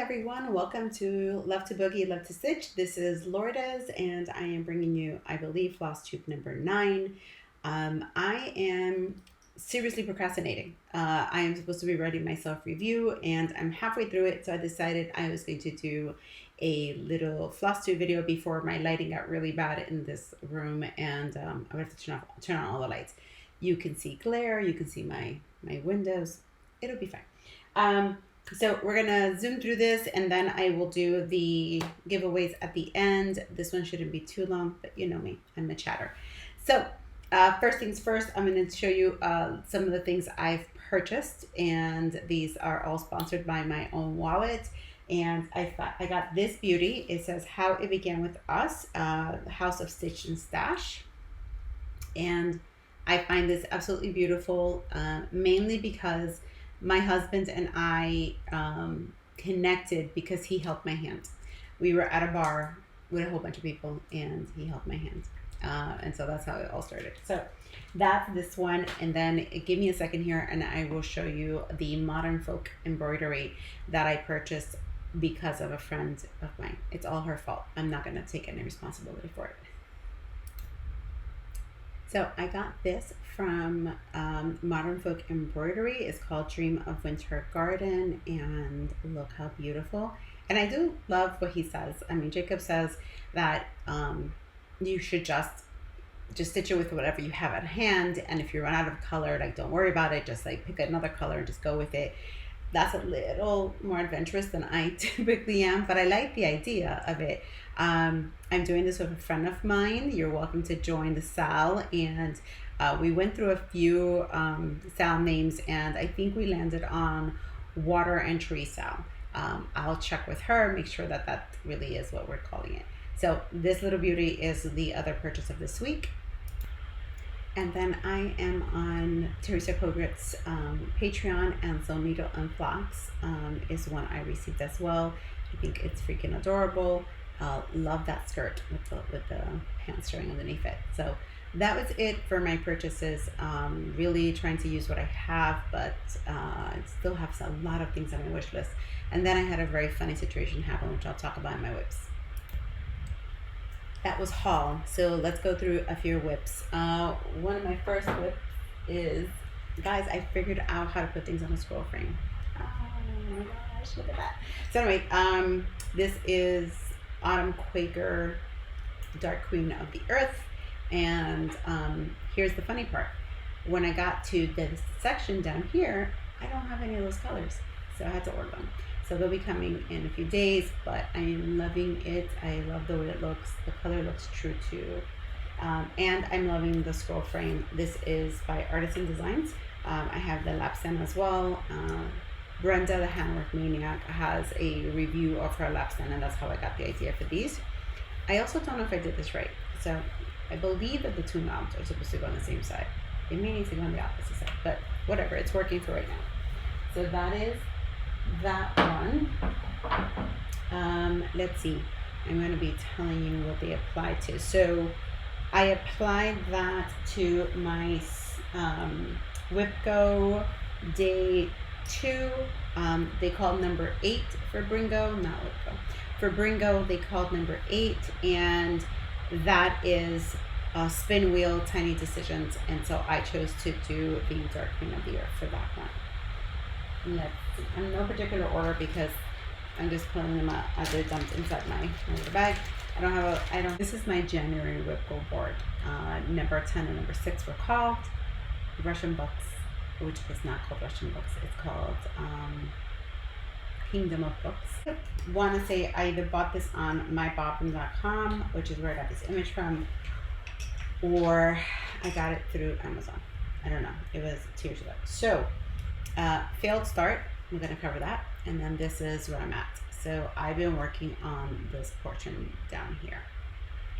everyone, welcome to Love to Boogie, Love to Stitch. This is Lourdes and I am bringing you, I believe, FlossTube number 9. I am seriously procrastinating. I am supposed to be writing my self-review and I'm halfway through it, so I decided I was going to do a little FlossTube video before my lighting got really bad in this room, and I'm going to have to turn on all the lights. You can see glare, you can see my windows. It'll be fine. So we're gonna zoom through this and then I will do the giveaways at the end. This one shouldn't be too long, but you know me, I'm a chatter. So first things first, I'm gonna show you some of the things I've purchased, and these are all sponsored by my own wallet. And I got this beauty. It says How It Began With Us, House of Stitch and Stash. And I find this absolutely beautiful, mainly because my husband and I connected because he held my hand. We were at a bar with a whole bunch of people and he held my hand. And so that's how it all started. So that's this one. And then give me a second here and I will show you the Modern Folk embroidery that I purchased because of a friend of mine. It's all her fault. I'm not gonna take any responsibility for it. So I got this from Modern Folk Embroidery. It's called Dream of Winter Garden, and look how beautiful. And I do love what he says. I mean, Jacob says that you should just stitch it with whatever you have at hand, and if you run out of color, like, don't worry about it, just like pick another color and just go with it. That's a little more adventurous than I typically am, but I like the idea of it. I'm doing this with a friend of mine. You're welcome to join the Sal, and we went through a few Sal names, and I think we landed on Water and Teresa. I'll check with her, make sure that that really is what we're calling it. So this little beauty is the other purchase of this week. And then I am on Teresa Kogut's Patreon, and so Needle and Floss is one I received as well. I think it's freaking adorable. Love that skirt with the pants showing underneath it. So that was it for my purchases. Really trying to use what I have, but I still have a lot of things on my wish list. And then I had a very funny situation happen, which I'll talk about in my whips. That was haul. So let's go through a few whips. One of my first whips is, guys, I figured out how to put things on a scroll frame. Oh my gosh, look at that. So anyway, this is Autumn Quaker, Dark Queen of the Earth. And here's the funny part. When I got to this section down here, I don't have any of those colors, so I had to order them. So they'll be coming in a few days, but I am loving it. I love the way it looks. The color looks true too. And I'm loving the scroll frame. This is by Artisan Designs. I have the lapstand as well. Brenda, the handwork maniac, has a review of her lapstand, and that's how I got the idea for these. I also don't know if I did this right. So I believe that the two knobs are supposed to go on the same side. They may need to go on the opposite side, but whatever, it's working for right now. So that is that one. Let's see. I'm going to be telling you what they apply to. So I applied that to my WhipGo Day 2. They called number 8 for Brr-ingo, not WhipGo. For Brr-ingo, they called number 8, and that is Spin Wheel Tiny Decisions, and so I chose to do the Dark Queen of the Earth for that one. Let's see. In no particular order because I'm just pulling them out as they're dumped inside my little bag. This is my January WhipGo board. Number 10 and number 6 were called Russian Books, which is not called Russian Books. It's called Kingdom of Books. Want to say I either bought this on mybobbin.com, which is where I got this image from, or I got it through Amazon. I don't know. It was 2 years ago. So failed start, I'm going to cover that, and then this is where I'm at. So I've been working on this portion down here,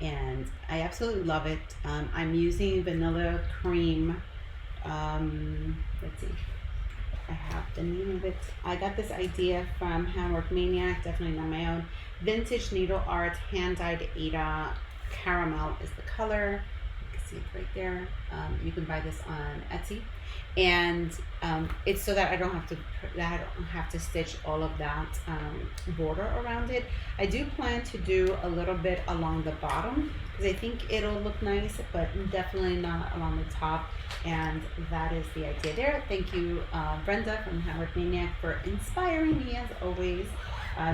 and I absolutely love it. I'm using vanilla cream. Let's see, I have the name of it. I got this idea from Handwork Maniac, definitely not my own. Vintage Needle Art, hand-dyed Ada Caramel is the color. You can see it right there. You can buy this on Etsy, and it's so that I don't have to stitch all of that border around it. I do plan to do a little bit along the bottom because I think it'll look nice, but definitely not along the top. And that is the idea there. Thank you, Brenda from Howard Maniac, for inspiring me as always.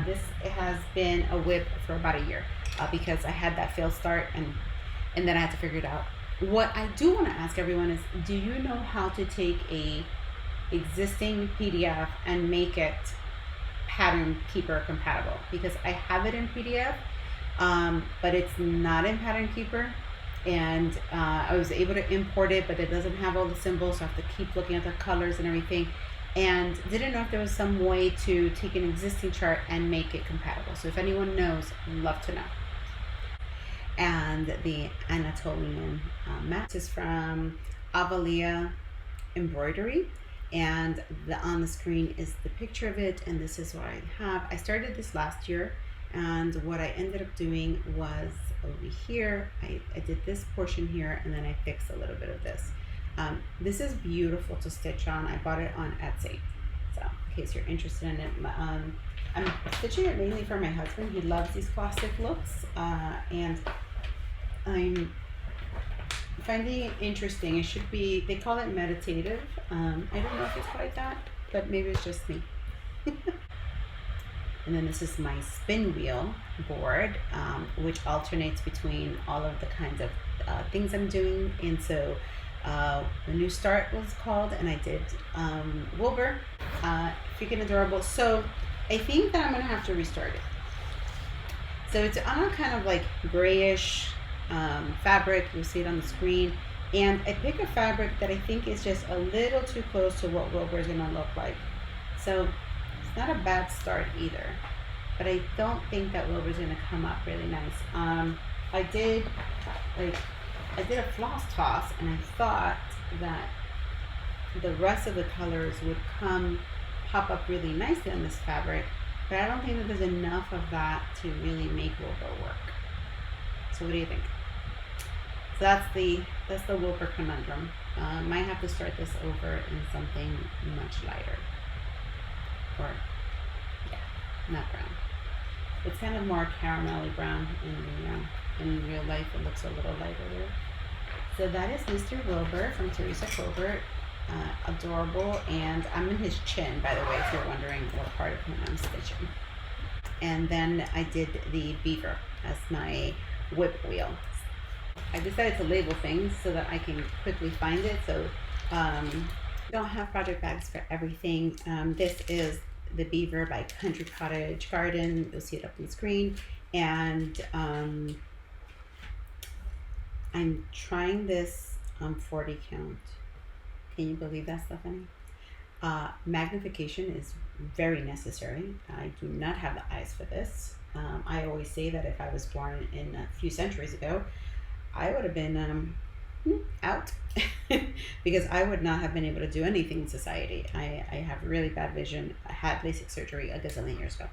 This has been a whip for about a year because I had that fail start and then I had to figure it out. What I do want to ask everyone is, do you know how to take a existing PDF and make it Pattern Keeper compatible? Because I have it in PDF, but it's not in Pattern Keeper. And I was able to import it, but it doesn't have all the symbols, so I have to keep looking at the colors and everything. And didn't know if there was some way to take an existing chart and make it compatible. So if anyone knows, I'd love to know. And the Anatolian mat is from Avalia Embroidery, and on the screen is the picture of it, and this is what I have. I started this last year, and what I ended up doing was over here, I did this portion here, and then I fixed a little bit of this. This is beautiful to stitch on. I bought it on Etsy, so in case you're interested in it. I'm stitching it mainly for my husband. He loves these classic looks, and I'm finding it interesting. It should be, they call it meditative. I don't know if it's quite that, but maybe it's just me. And then this is my spin wheel board, which alternates between all of the kinds of things I'm doing. And so the New Start was called, and I did Wilbur, freaking adorable. So I think that I'm gonna have to restart it. So it's on a kind of like grayish fabric. You'll see it on the screen. And I pick a fabric that I think is just a little too close to what Wilbur is gonna look like. So it's not a bad start either, but I don't think that Wilbur's gonna come up really nice. I did a floss toss, and I thought that the rest of the colors would pop up really nicely on this fabric, but I don't think that there's enough of that to really make Wilbur work. So what do you think? So that's the Wilbur conundrum. Might have to start this over in something much lighter, or yeah, not brown. It's kind of more caramelly brown in real life. It looks a little lighter there. So that is Mr. Wilbur from Teresa Kogut. Adorable, and I'm in his chin, by the way, if you're wondering what part of him I'm stitching. And then I did the beaver as my whip wheel. I decided to label things so that I can quickly find it. So don't have project bags for everything. This is the beaver by Country Cottage Garden. You'll see it up on the screen. And I'm trying this on 40 count. Can you believe that, Stephanie? Magnification is very necessary. I do not have the eyes for this. I always say that if I was born in a few centuries ago, I would have been out because I would not have been able to do anything in society. I have really bad vision. I had LASIK surgery a gazillion years ago.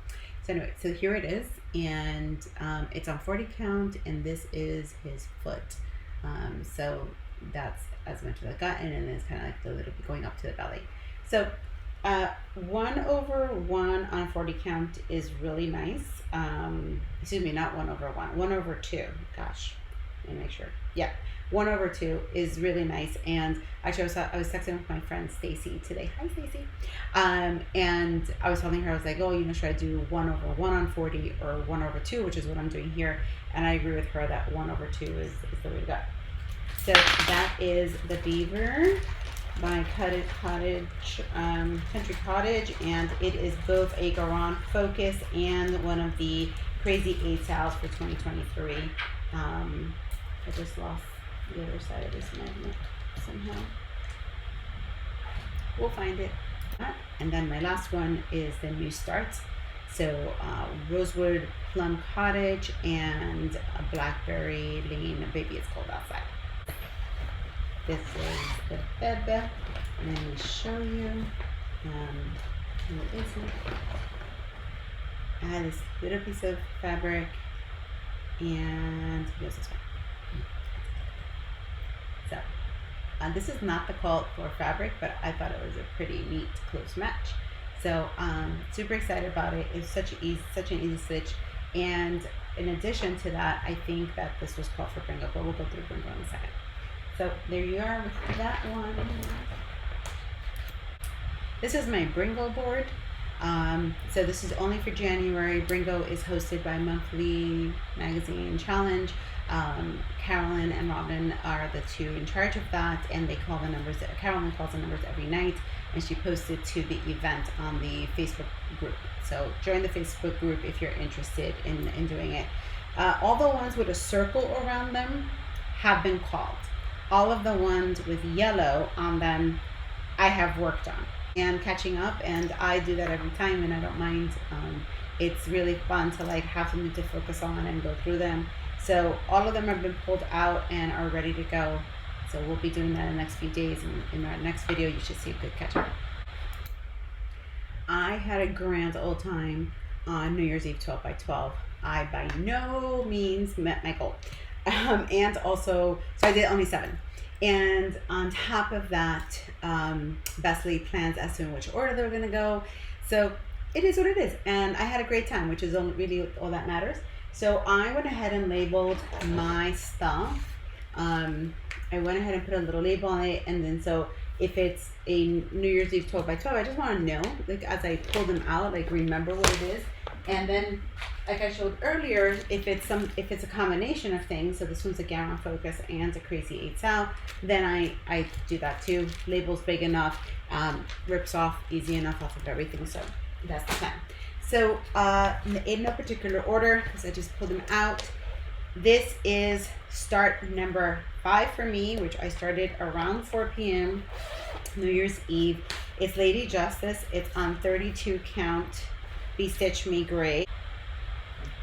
So anyway, so here it is, and it's on 40 count, and this is his foot. So that's as much as I got, and then it's kind of like a little bit going up to the belly. So 1/1 on 40 count is really nice. Excuse me, not 1/1, 1/2. Gosh, let me make sure. Yeah, 1/2 is really nice. And actually, I was texting with my friend Stacy today. Hi, Stacy. And I was telling her, I was like, oh, should I do 1/1 on 40 or 1/2, which is what I'm doing here. And I agree with her that 1/2 is the way to go. So that is the beaver by Country Cottage, and it is both a Garan Focus and one of the Crazy 8 Sals for 2023. I just lost the other side of this magnet somehow. We'll find it. And then my last one is the New Starts. So Rosewood Plum Cottage and a Blackberry Lane Baby It's Cold Outside. This is the bed. Let me show you. What is it? I had this little piece of fabric, and here's this one. This is not the cult for fabric, but I thought it was a pretty neat close match. So super excited about it. It's such an easy stitch. And in addition to that, I think that this was called for Brr-ingo, but we'll go through Brr-ingo in a second. So there you are with that one. This is my Brr-ingo board. So this is only for January. Brr-ingo is hosted by Monthly Magazine Challenge. Carolyn and Robin are the two in charge of that, and they call the numbers. Carolyn calls the numbers every night, and she posted to the event on the Facebook group. So join the Facebook group if you're interested in doing it. All the ones with a circle around them have been called. All of the ones with yellow on them I have worked on and catching up, and I do that every time, and I don't mind. It's really fun to like have something to focus on and go through them. So all of them have been pulled out and are ready to go. So we'll be doing that in the next few days, and in our next video you should see a good catch up. I had a grand old time on New Year's Eve 12 by 12. I by no means met my goal. And also, so I did only 7. And on top of that, Best laid plans as to in which order they were gonna go. So it is what it is. And I had a great time, which is really all that matters. So I went ahead and labeled my stuff. I went ahead and put a little label on it, and then so if it's a New Year's Eve 12 by 12, I just want to know, like as I pull them out, like remember what it is. And then, like I showed earlier, if it's a combination of things, so this one's a Gamma Focus and a Crazy 8 Sal, then I do that too. Label's big enough, rips off easy enough off of everything. So that's the plan. So in no particular order, because I just pulled them out. This is start number 5 for me, which I started around 4 p.m. New Year's Eve. It's Lady Justice. It's on 32 count. Be Stitch Me Gray.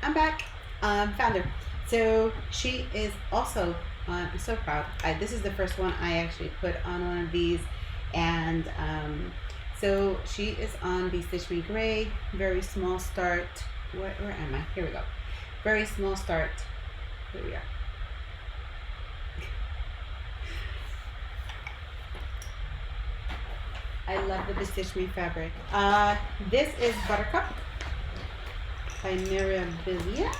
I'm back. Found her. So she is also, I'm so proud. This is the first one I actually put on one of these, and so she is on Be Stitch Me Gray. Very small start. Where am I? Here we go. Very small start. Here we are. I love the Be Stitch Me fabric. This is Buttercup by Mirabilia.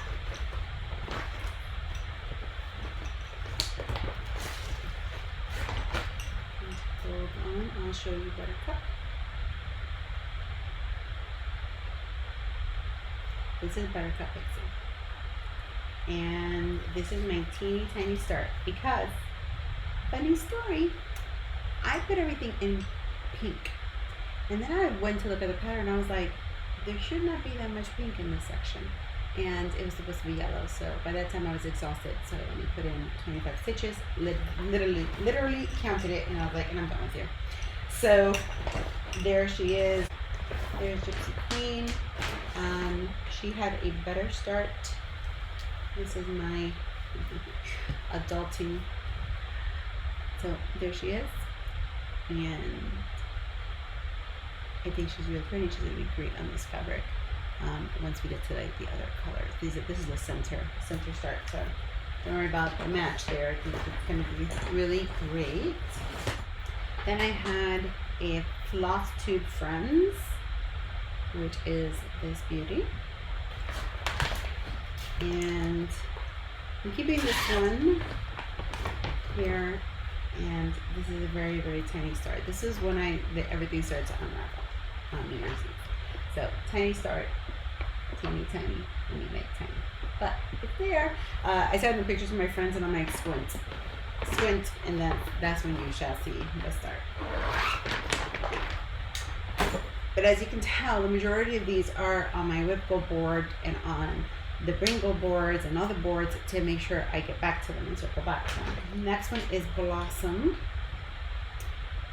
Hold on, I'll show you Buttercup. This is Buttercup Pixie. And this is my teeny tiny start because, funny story, I put everything in pink. And then I went to look at the pattern and I was like, there should not be that much pink in this section. And it was supposed to be yellow. So by that time I was exhausted. So I only put in 25 stitches, literally counted it, and I was like, and I'm done with you. So there she is. There's Gypsy Queen. She had a better start. This is my adulting. So there she is. And I think she's really pretty. She's gonna be great on this fabric. Once we get to like the other colors, this is the center start. So don't worry about the match there. I think it's gonna be really great. Then I had a FlossTube Friends, which is this beauty. And I'm keeping this one here, and this is a very, very tiny start. This is when everything starts to unravel on New Year's Eve. So tiny start, teeny tiny, and you make tiny. But it's there. I sent the pictures of my friends and I'm like, squint, and then that's when you shall see the start. But as you can tell, the majority of these are on my Whipco board and on the Brr-ingo boards and other boards to make sure I get back to them and circle back. So next one is Blossom.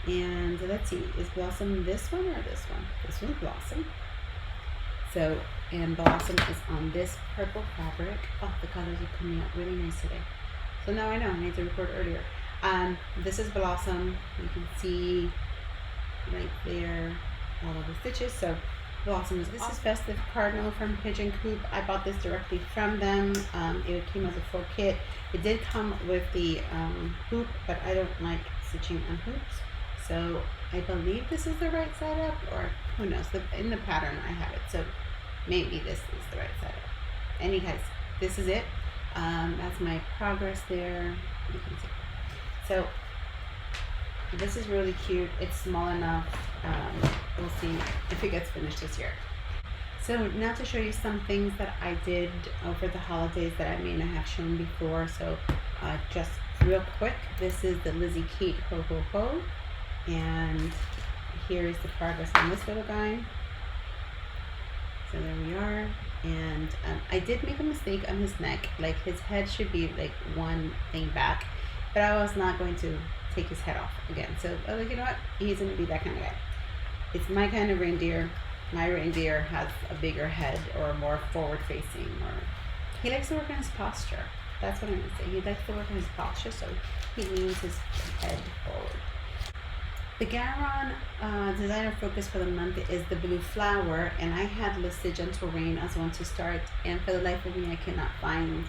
And let's see, is Blossom this one or this one? This one's Blossom. So, and Blossom is on this purple fabric. Oh, the colors are coming out really nice today. So now I know I need to record earlier. This is Blossom. You can see right there all of the stitches. So Blossom is, this is Festive Cardinal from Pigeon Coop. I bought this directly from them. It came as a full kit. It did come with the hoop, but I don't like stitching on hoops. So I believe this is the right side up, or who knows, in the pattern I have it, so maybe this is the right side up. Anyways, this is it. That's my progress there. You can see. So this is really cute. It's small enough. We'll see if it gets finished this year. So now to show you some things that I did over the holidays that I may not have shown before. So just real quick, this is the Lizzie Kate Ho Ho Ho. And here is the progress on this little guy. So there we are. And I did make a mistake on his neck. Like his head should be like one thing back, but I was not going to take his head off again. So I was like, you know what? He's going to be that kind of guy. It's my kind of reindeer. My reindeer has a bigger head or more forward facing, or he likes to work on his posture. That's what I'm going to say. He likes to work on his posture, so he leans his head forward. The Garon designer focus for the month is the blue flower, and I had listed Gentle Rain as one to start, and for the life of me I cannot find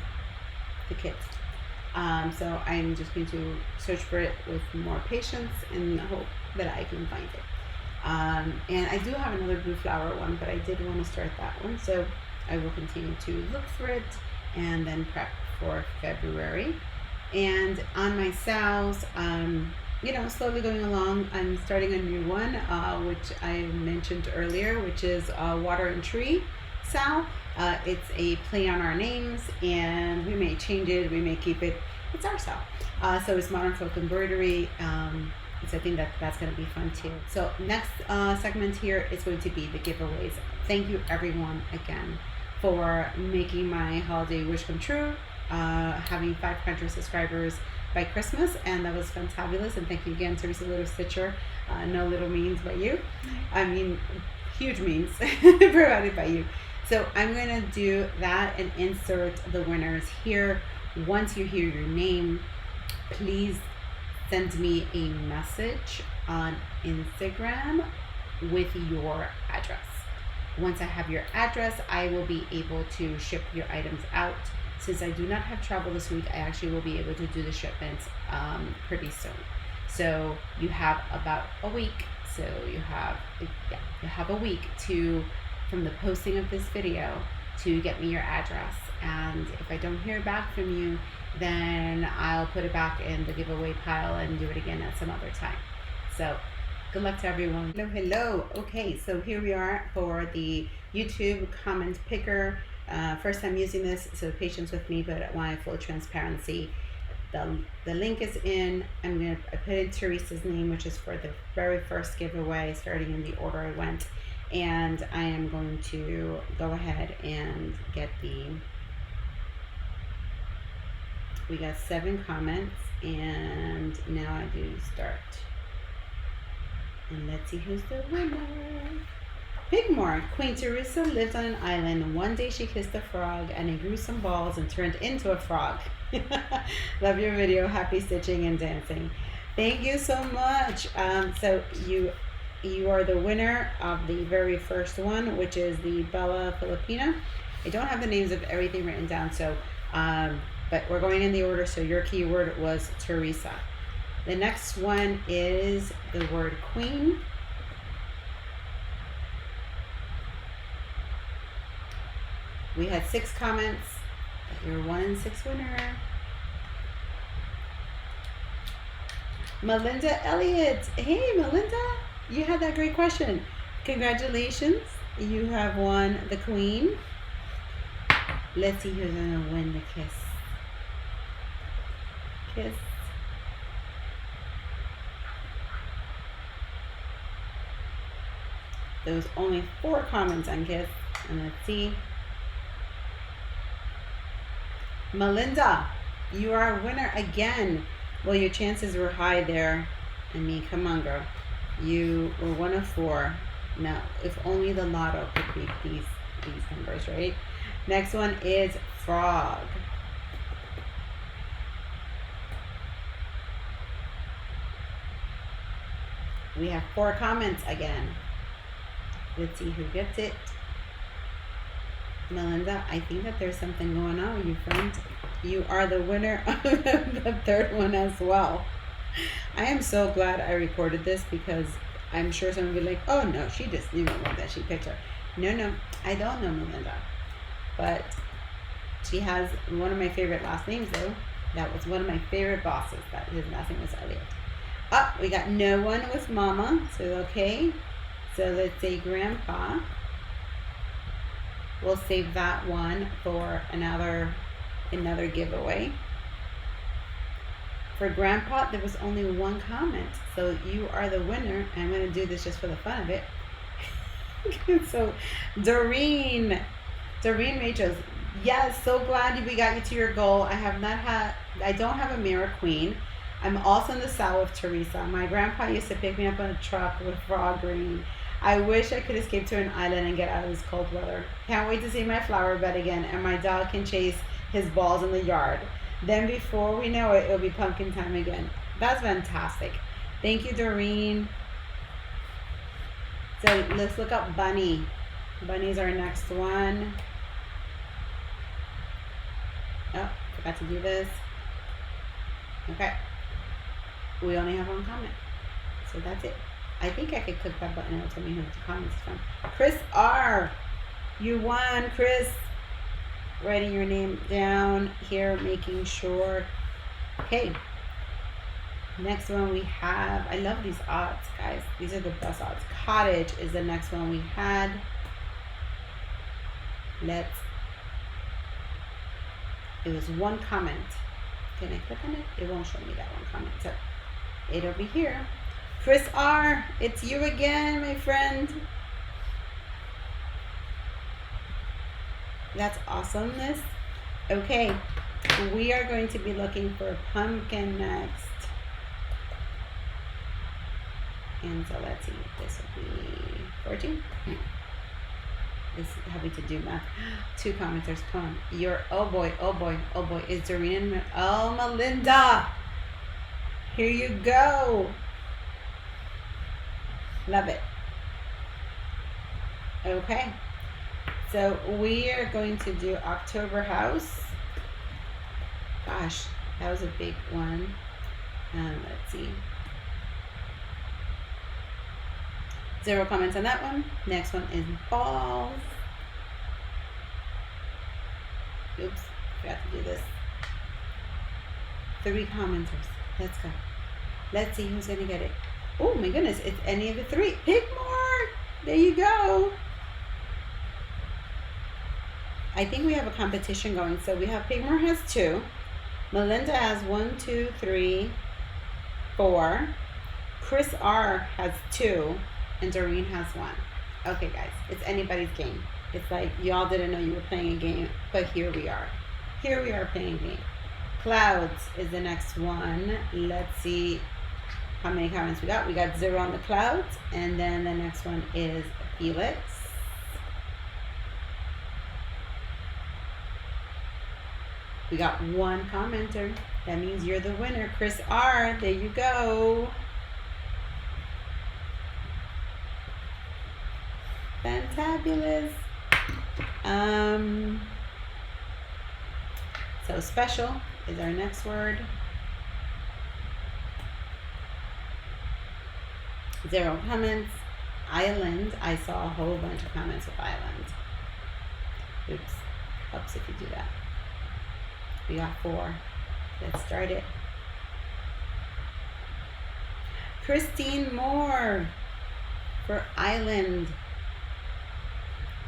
the kit. So I'm just going to search for it with more patience and hope that I can find it. And I do have another blue flower one, but I did want to start that one, so I will continue to look for it and then prep for February. And on my sows, you know, slowly going along. I'm starting a new one, which I mentioned earlier, which is Water and Tree sow. It's a play on our names, and we may change it, we may keep it. It's our sow. So it's Modern Folk Embroidery. So I think that's going to be fun too. So next segment here is going to be the giveaways. Thank you everyone again for making my holiday wish come true, having 500 subscribers by Christmas, and that was fantabulous. And thank you again, Teresa Little Stitcher. No little means by you. I mean, huge means provided by you. So I'm going to do that and insert the winners here. Once you hear your name, please send me a message on Instagram with your address. Once I have your address, I will be able to ship your items out. Since I do not have travel this week, I actually will be able to do the shipments pretty soon. So you have about a week. So you have a week from the posting of this video to get me your address. And if I don't hear back from you, then I'll put it back in the giveaway pile and do it again at some other time. So good luck to everyone. Hello. Okay, so here we are for the YouTube comment picker. First time using this, so patience with me, but I want full transparency. The link is in. I put in Teresa's name, which is for the very first giveaway, starting in the order I went. And I am going to go ahead and get we got 7 comments, and now I do start. And let's see who's the winner. Pigmore. Queen Teresa lived on an island. One day she kissed a frog, and it grew some balls and turned into a frog. Love your video. Happy stitching and dancing. Thank you so much. So you are the winner of the very first one, which is the Bella Filipina. I don't have the names of everything written down, so but we're going in the order. So your keyword was Teresa. The next one is the word queen. We had 6 comments. You're 1 in 6 winner. Melinda Elliott. Hey, Melinda. You had that great question. Congratulations. You have won the queen. Let's see who's going to win the kiss. Kiss. There was only 4 comments on kiss. And let's see. Melinda, you are a winner again. Well, your chances were high there. I mean, come on, girl. You were 1 of 4. Now, if only the lotto could beat these numbers, right? Next one is frog. We have 4 comments again. Let's see who gets it. Melinda, I think that there's something going on with you, friend. You are the winner of the 3rd one as well. I am so glad I recorded this because I'm sure someone will be like, oh no, she just knew that she picked her. No, I don't know Melinda. But she has one of my favorite last names though. That was one of my favorite bosses. That his last name was Elliot. Oh, we got no one with Mama. So okay. So let's say Grandpa. We'll save that one for another giveaway. For Grandpa, there was only one comment. So you are the winner. I'm going to do this just for the fun of it. So Doreen Rachels, yes, so glad we got you to your goal. I don't have a Mirror Queen. I'm also in the South with Teresa. My grandpa used to pick me up on a truck with frog green. I wish I could escape to an island and get out of this cold weather. Can't wait to see my flower bed again and my dog can chase his balls in the yard. Then before we know it, it'll be pumpkin time again. That's fantastic. Thank you, Doreen. So let's look up Bunny. Bunny's our next one. Oh, forgot to do this. Okay. We only have one comment. So that's it. I think I could click that button and it'll tell me who the comments is from. Chris R. You won, Chris. Writing your name down here, making sure. Okay. Next one we have, I love these odds, guys. These are the best odds. Cottage is the next one we had. It was one comment. Can I click on it? It won't show me that one comment. So it'll be here. Chris R, it's you again, my friend. That's awesomeness. Okay, we are going to be looking for pumpkin next. And so let's see, this will be 14. It's having to do math. 2 commenters, come on. Oh boy, is Doreen and Melinda. Here you go. Love it. Okay. So we are going to do October House. Gosh, that was a big one. Let's see. 0 comments on that one. Next one is balls. Oops, forgot to do this. 3 commenters. Let's go. Let's see who's gonna get it. Oh my goodness, it's any of the 3. Pick more. There you go. I think we have a competition going. So we have Pigmore has 2. Melinda has 1, 2, 3, 4. Chris R has 2. And Doreen has 1. Okay, guys, it's anybody's game. It's like y'all didn't know you were playing a game, but here we are. Here we are playing a game. Clouds is the next one. Let's see how many comments we got. We got 0 on the clouds, and then the next one is Felix. We got 1 commenter. That means you're the winner, Chris R. There you go. Fantabulous. So special is our next word. 0 comments. Island. I saw a whole bunch of comments with island. Oops. Helps if you do that. We got 4. Let's start it. Christine Moore for island.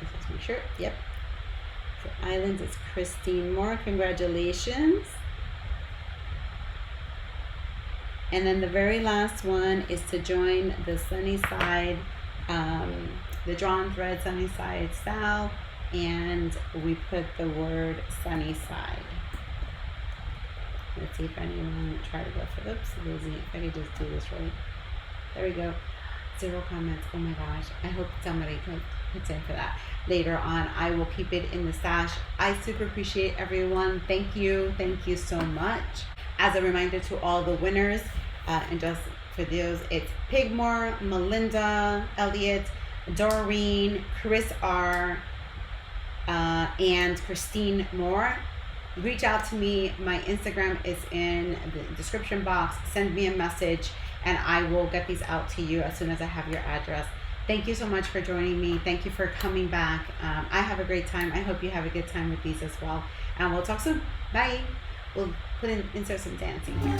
Let's make sure. Yep. For islands, it's Christine Moore. Congratulations. And then the very last one is to join the Sunny Side, the Drawn Thread Sunny Side style, and we put the word Sunny Side. Let's see if anyone try to go for oops, Lizzie. If I could just do this right. There we go. 0 comments. Oh my gosh. I hope somebody puts in for that later on. I will keep it in the stash. I super appreciate everyone. Thank you. Thank you so much. As a reminder to all the winners, and just for those, it's Pigmore, Melinda, Elliot, Doreen, Chris R, and Christine Moore. reach out to me. My Instagram is in the description box. Send me a message and I will get these out to you as soon as I have your address. Thank you so much for joining me. Thank you for coming back. I have a great time. I hope you have a good time with these as well. And we'll talk soon. Bye. We'll insert some dancing here.